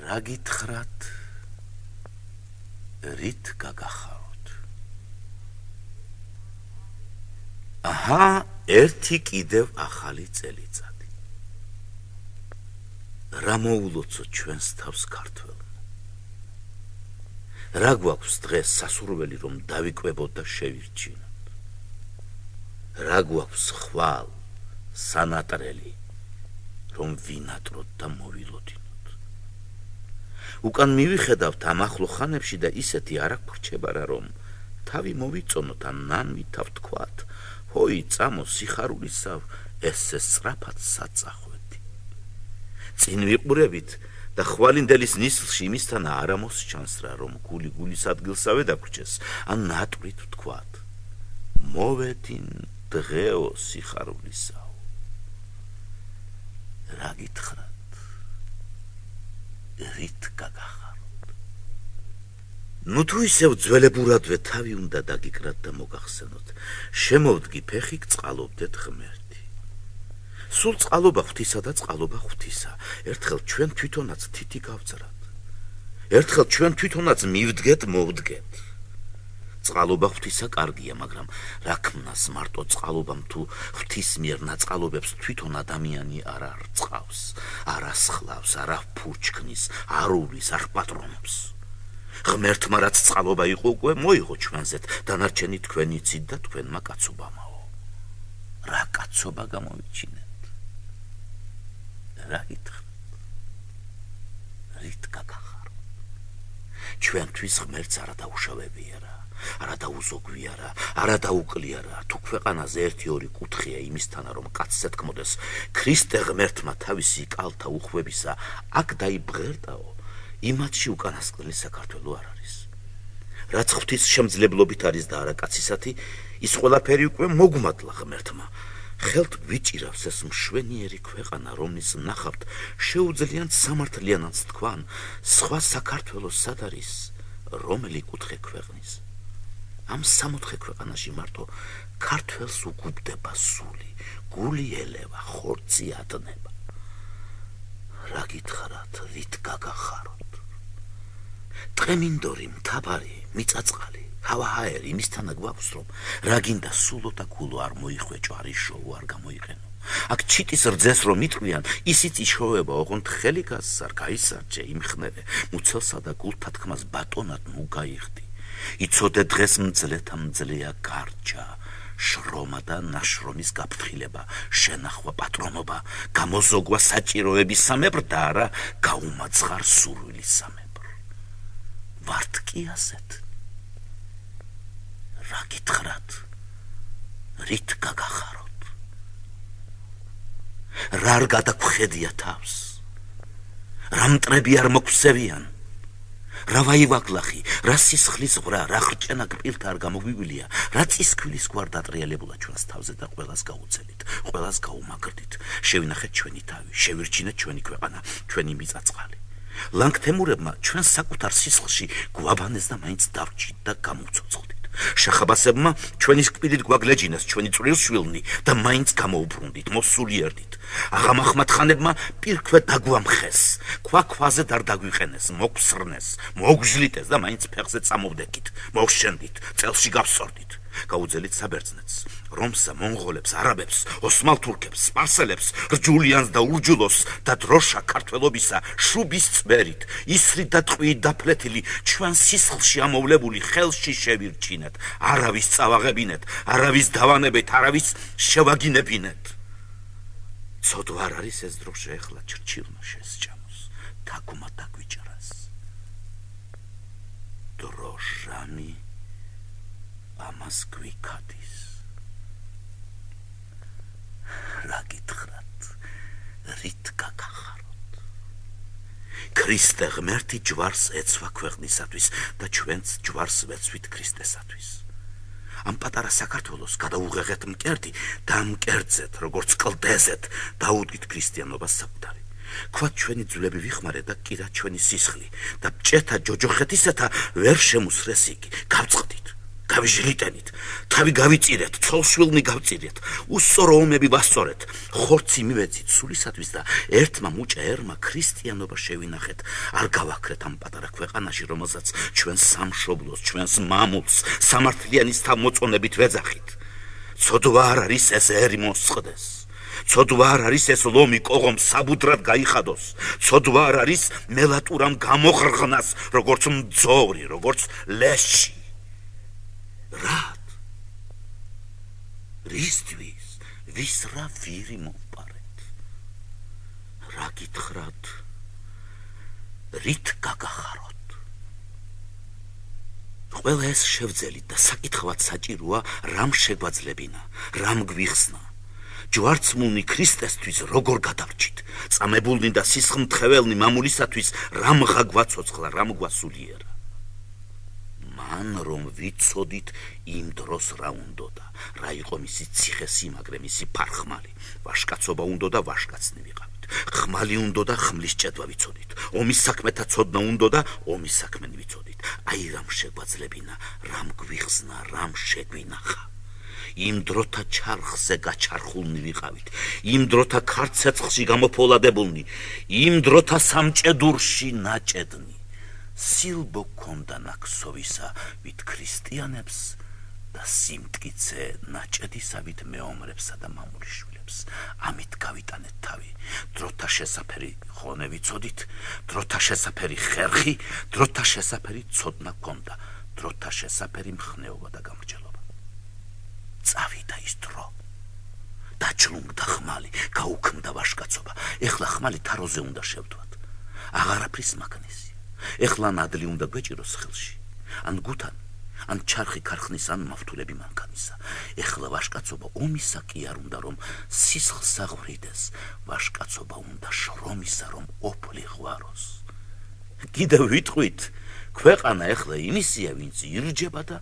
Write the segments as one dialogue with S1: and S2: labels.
S1: რა გითხრათ რით გაგახაროთ აჰა ერთი კიდევ ახალი წელიწადი რა მოულოცო ჩვენს თავს ქართველმა რა გვაქვს დღეს სასურველი რომ დავიკვებოთ და შევირჩინოთ რა გვაქვს ხვალ სანატრელი რომ ვინატროთ და მოვილოდინოთ უკან მივიხედავთ ამ ახლო ხანებში და ისეთი არ აღრჩება რა რომ თავი მოვიწონოთ ან ნანვით ავთქვათ ჰოი წამო სიხარულისავ ესე სწრაფად საწახვეთი წინ ვიყურებით და ხვალინდელის ნისლში იმისთან არ ამოსჩანს რა რომ გული გულის ადგილსავე დაგვრჩეს ან ნატვრით ვთქვათ მოვედინ დღეო სიხარულისავ რა გითხრათ რით გაგახაროთ ნუ თუ ისევ ძველებურადვე თავი უნდა დაგიკრათ და მოგახსენოთ შემოვდგი ფეხი გწყალობდეთ ღმერთი სულ წყალობა ღვთისა და წყალობა ღვთისა ერთხელ ჩვენ თვითონაც თითი გავწრათ ერთხელ ჩვენ თვითონაც მივდგეთ მოვდგეთ წყალობა ღვთისა კარგია მაგრამ რა ქმნას მარტო წყალობამ თუ ღვთის მიერ ნაწყალობებს თვითონ ადამიანი არ არწყავს არ ასხლავს არ აფურჩქნის არ უვლის არ პატრონობს ღმერთმა რაც წყალობა იყო უკვე მოიღო ჩვენზეთ დანარჩენი თქვენ იცით და თქვენმა კაცობამაო რა კაცობა გამოვიჩინეთ რა გითხრათ რით გაგახაროთ ჩვენთვის ღმერთს არა დაუშავებია რა არა დაუზოგვია რა არა დაუკლია რა თუ ქვეყანაზე 1-2 კუთხეა იმისთანა რომ კაცზე თქმოდეს ქრისტე ღმერთმა თავისი კალთა უხვებისა აქ დაიბღერდაო იმათში უკანასკნელი საქართველო არ არის რაც ღვთის შემძლებლობით არის და არა კაცისათი ის ყველაფერი უკვე მოგმადლა ღმერთმა ხელთ ვიჭირავს ეს მშვენიერი ქვეყანა რომლის ნახავთ შეუძლიათ სამართლიანად თქვან სხვა საქართველოს სად არის რომელი კუთხე ქვეყნის ამ 64 ქვეყანაში მარტო ქართველს უგუბდება სული გული ელევა ხორცი ატნება რა გითხრათ რით გაგახაროთ ტყემინდორი მთავარი მიწაწყალი ჰავაჰაერი იმისთანა გვაქვს რომ რა გინდა სულო და გულო არ მოიხვეჭო არ იშოვო არ გამოიყენო აქ ჩიტის რძეს რომ იტყვიან ისიც იშოვება ოღონდ ხელი გასსარ გაისარჯე იმხნევე მუცელსა და გულთა თქმას ბატონად ნუ გაიხდი იცოდე დღეს მძლეთა მძლეა გარჯა შრომა და ნაშრომის გაფრთხილება შენახვა პატრონობა გამოზოგვა საჭიროების სამებრ და არა გაუმაცხარ სურვილის სამებრ ვართ კი ასეთ რა გითხრათ რით გაგახაროთ რა არ გადაგხედია თავს რა მტრები არ მოგვსევიან რა ვაივაკლახი რა სისხლის ღვრა რა ხრჭენა კპილთა არ გამოგვიგვილია რა წისქვილის გვარ დატრიალებულა ჩვენს თავზე და ყველას გაუცელით ყველას გაუმაგრდით შევინახეთ ჩვენი თავი შევირჩინეთ ჩვენი ქვეყანა ჩვენი მიწაწყალი ლანგთემურებმა ჩვენ საკუთარ სისხლში გვაბანეს და მაინც დავრჩით და გამოვცოცხლდით შახაბასებმა ჩვენი კპილით გვაგლეჯინეს ჩვენი წვრილშვილნი და მაინც გამოუბრუნდით მოსულიერდით აღამახმათხანებმა პირქვე დაგვამხეს ქვაქვაზე არ დაგვიყენეს მოგვსრნეს მოგჟლიტეს და მაინც ფეხზე წამოვდეკით მოგშენდით წელში გავსორდით გაუძელით საბერძნეთს რომსა მონღოლებს არაბებს ოსმალ თურქებს სპარსელებს რჯულიანს და ურჯულოს და დროშა ქართველობისა შუბის წვერით ისრით და ტყვიით დაფლეთილი ჩვენ სისხლში ამოვლებული ხელში შევირჩინეთ არავის წავაღებინეთ არავის დავანებით არავის შევაგინებინეთ ცოდვა არ არის ეს დროშა ეხლა ჩრჩილმა შესჭამოს თაგვმა დაგვიჭრას დროშამი ამას გვიქადის რა გითხრათ რით გაგახაროთ ქრისტე ღმერთი ჯვარს ეცვა ქვეყნისათვის და ჩვენც ჯვარს ვეცვით ქრისტესათვის ამ პატარა საქართველოს გადაუღեղეთ მკერდი და მკერდზეთ როგორც კლდეზეთ დაუდგით ქრისტიანობას საკუთარი ქვათ ჩვენი ძვლები ვიხმარე და კირა ჩვენი სისხლი და ბჭეთა ჯოჯოხეთისეთა ვერ შემუსრეს იგი გავწყდით გავიჟლიტენით, თავი გავიწირეთ, ცოლშვილნი გავწირეთ, უსწორო ომები ვასწორეთ, ხორცი მივეცით სულისათვის და ერთმა მუჭა ერმა ქრისტიანობა შევინახეთ. არ გავაქრეთ ამ პატარა ქვეყანაში, რომელსაც ჩვენს სამშობლოს, ჩვენს მამულს სამართლიანის თავმოწონებით ვეძახით. ცოდვა არ არის ეს ერი მოსწყდეს. ცოდვა არ არის ეს ლომი კოღომ საბუდრად გაიხადოს. ცოდვა არ არის მელატურამ გამოღრღნას, როგორც მძოვრი, როგორც ლეში. რად? რისთვის? ვის რა ვირი მომპარეთ? რა გითხრათ? რით გაგახაროთ? ყველა ეს შევძელით და საკითხවත් საჭიროა რამ შეგვაძლებინა, რამ გვიხსნა. ჯვარცმულნი ქრისტესთვის როგორ გადავრჩით, წამებულნი და სისხლმთხეველნი მამულისათვის რამღა გვაცოცხლა, რამ გვასულიერა. მან რომ ვიცოდით იმ დროს რა უნდოდა, რა იყო მისი ციხესიმაგრე, მისი ფარხმალი, ვაშკაცობა უნდოდა, ვაშკაცნი ვიყავით, ხმალი უნდოდა, ხმლის ჭედვა ვიცოდით, ომის საქმეთა ცოდნა უნდოდა, ომის საქმენი ვიცოდით. აი რამ შეგვაძლებინა, რამ გვიხსნა, რამ შეგვინახა. იმ დროთა ჩარხზე გაჩარხულნი ვიყავით, იმ დროთა ქარცეცხლში გამოფოლადებულნი, იმ დროთა სამჭედურში ნაჭედნი. სილბო გქონდა ნაქსოვისა ვით ქრისტიანებს და სიმტკიცე ნაჭედისავით მეომრებსა და მამულიშვილებს. ამით გავიტანეთ თავი. დროთა შესაფერი ხონე ვიცოდით, დროთა შესაფერი ხერხი, დროთა შესაფერი ცოდნა გქონდა, დროთა შესაფერი მხნეობა და გამრჯელობა. წავიდა ის დრო. დაჩლუნგდა ხმალი, გაუქმდა ვაშკაცობა. ეხლა ხმალი თაროზე უნდა შევდვათ. აღარაფრის მაგნესია. ეხლა ნადლი უნდა გვეჭიროს ხელში. ან გუთან, ან ჩარხი ქარხნის, ან მავთულები მანქანისა. ეხლა ვაშკაცობა ომისა კი არ უნდა, რომ სისხლს აღვრიდეს. ვაშკაცობა უნდა შრომისა, რომ ოფლი ღვაროს. კიდევ ვიტყვით, ქვეყანა ეხლა იმისია, ვინც ირჯება და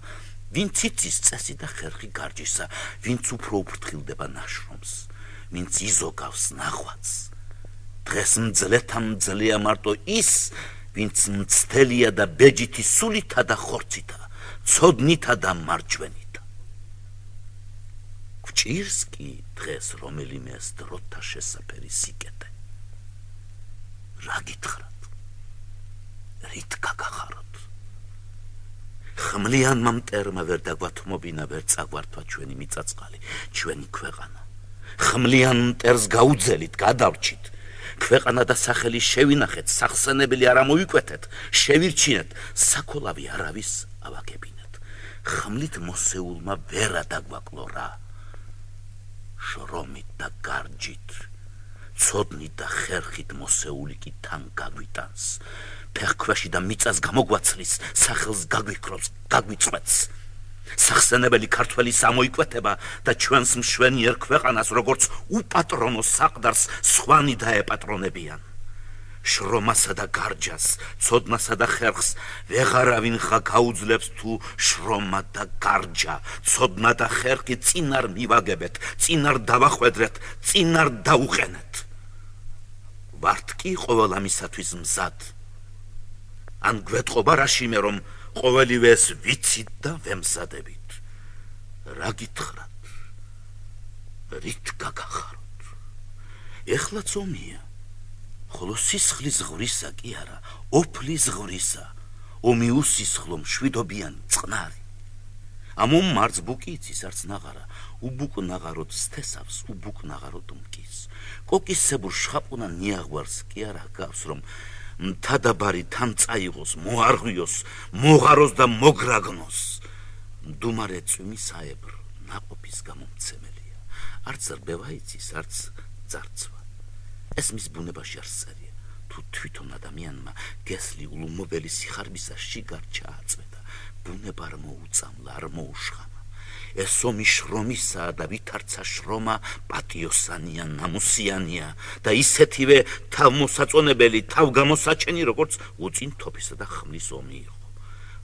S1: ვინც იცის წესი და ხერხი გარჯისა, ვინც უფრო უფრთხილდება ნაშრომს, ვინც იზოგავს ნაღვაწს. დღეს მძლეთა მძლეა მარტო ის, ვინც მცდელია და ბეჯითი სულითა და ხორცითა, ცოდნითა და მარჯვენითა. გვჭირს კი დღეს რომელიმეს დროთა შესაფერი სიკეთე. რა გითხრათ? რით გაგახაროთ? ხმლიანმა მტერმა ვერ დაგვათმობინა, ვერ წაგვართვა ჩვენი მიწაწყალი, ჩვენი ქვეყანა. ხმლიან მტერს გაუძელით, გადავრჩით. ქვეყანა და სახელი შევინახეთ, სახსენებელი არ ამოვიკვეთეთ, შევირჩინეთ, საქოლავი არავის ავაგებინეთ. ხმლით მოსეულმა ვერა დაგვაკლო რა. შრომით და გარჯით, ცოდნით და ხერხით მოსეული კი თან გაგვიტანს. ფეხქვეში და მიწას გამოგვაცლის, სახელს გაგვიქრობს, გაგვიწყვეტს. სახსენებელი ქართველის ამოიკვეთება და ჩვენს მშვენიერ ქვეყანას როგორც უპატრონო საყდარს სხვანი დაეპატრონებიან. შრომასა და გარჯას, ცოდნასა და ხერხს ვეღარავინ ხა გაუძლებს თუ შრომა და გარჯა, ცოდნა და ხერხი წინ არ მივაგებეთ, წინ არ დავახვედრეთ, წინ არ დაუყენეთ. ვართ კი ყოველ ამისათვის მზად. ან გვეტყობა რაშიმე, რომ ყოველივე ეს ვიცით და ვემზადებით. რა გითხრათ? რით გაგახაროთ? ეხლა ომია, ხოლო სისხლის ღვრისა კი არა, ოფლის ღვრისა, ომი უსისხლო მშვიდობიანი წყნარი. ამ მარც ბუკი იცის არც ნაღარა, უბუკ ნაღაროდ სტესავს, უბუკ ნაღაროდ მკის. კოკისებურ შხაპუნა ნიაღვარს კი არა გავს, რომ მთადაბარი თან წაიღოს, მოარღვიოს, მოღაროს და მოგრაგნოს. მდუმარე წვიმის აებრ, ნაყოფის გამომცემელია. არც რბევა იცის, არც ძარცვა. ეს მის ბუნებაში არ წერია. თუ თვითონ ადამიანმა გესლი ულუმობელი სიხარბისა შიგარ ჩააწვედა, ბუნება არ მოუწამლა, არ მოუშხამა. ეს ომი შრომისაა და ვითარცა შრომა პატიოსანია, ნამუსიანია და ისეთივე თავმოსაწონებელი, თავგამოსაჩენი, როგორც უწინ თოფისა და ხმლის ომი იყო.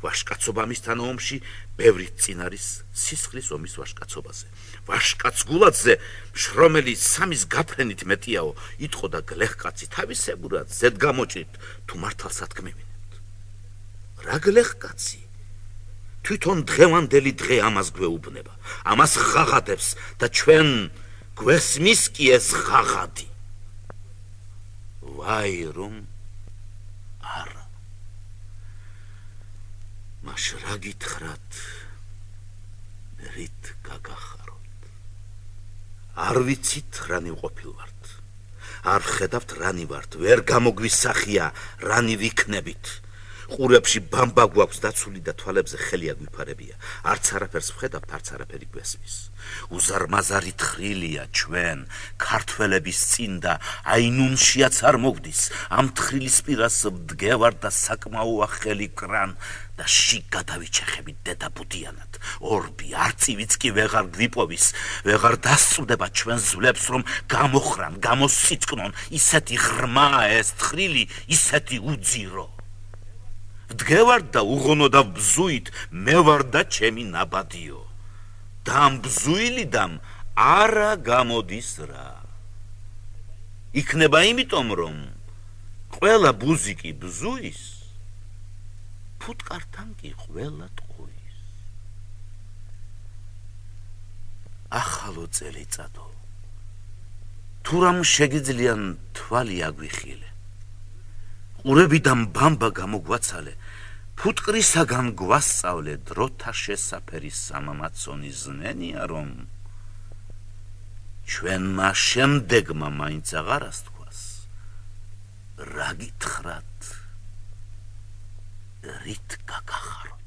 S1: ვაშკაცობა მისთან ომში ბევრი წინ არის სისხლის ომის ვაშკაცობაზე. ვაშკაც გულადზე შრომელი სამის გაფრენით მეტიაო, იტყოდა გლეხკაცი თავისებურად ზედ გამოჭრით, თუ მართალსაც გმევინებთ. რა გლეხკაცი? თვითონ დღევანდელი დღე ამას გვეუბნება, ამას ღაღადებს და ჩვენ გვესმის კი ეს ღაღადი. ვაი რომ არა. მას რა გითხრათ, რით გაგახაროთ? არ ვიცით რანი ყოფილვართ, არ ხედავთ რანი ვართ, ვერ გამოგვისახია რანი ვიქნებით. ყურებში ბამბა გვაქვს დაცული და თვალებზე ხელი აგვიფარებია. არც არაფერს ვხედავთ, არც არაფერი გვესმის. უზარმაზარი თხრილია ჩვენ ქართველების წინ და აინუნშიაც არ მოგდის. ამ თხრილის პირას ვდგევარ და საკმაოა ხელი კრან და შიგ გადავიჩეხებით დედაბუდიანად. ორბი არწივიც კი ვეღარ გვიპოვის, ვეღარ დასწვდება ჩვენ ზვლებს, რომ გამოხრან, გამოსიწყნონ. ისეთი ღრმაა ეს თხრილი, ისეთი უძირო. ვდგევარ და უღონო და ბზუით მე ვარ და ჩემი ნაბადიო. და ამ ბზუილიდან არა გამოდის რა. იქნება იმიტომ, რომ ყველა ბუზიკი ბზუის, ფუტკართან კი ყველა ტყუის. ახალო წელიწადო, თუ რამ შეგიძლიან თვალი აგვიხილე, ყურებიდან ბამბა გამოგვაცალე, ფუტკრისაგან გვასწავლე დროთა შესაფერის სამამაცონი ზნენია, რომ ჩვენმა შემდეგმა მაინც აღარ ასთქვას, რა გითხრათ, რით გაგახაროთ.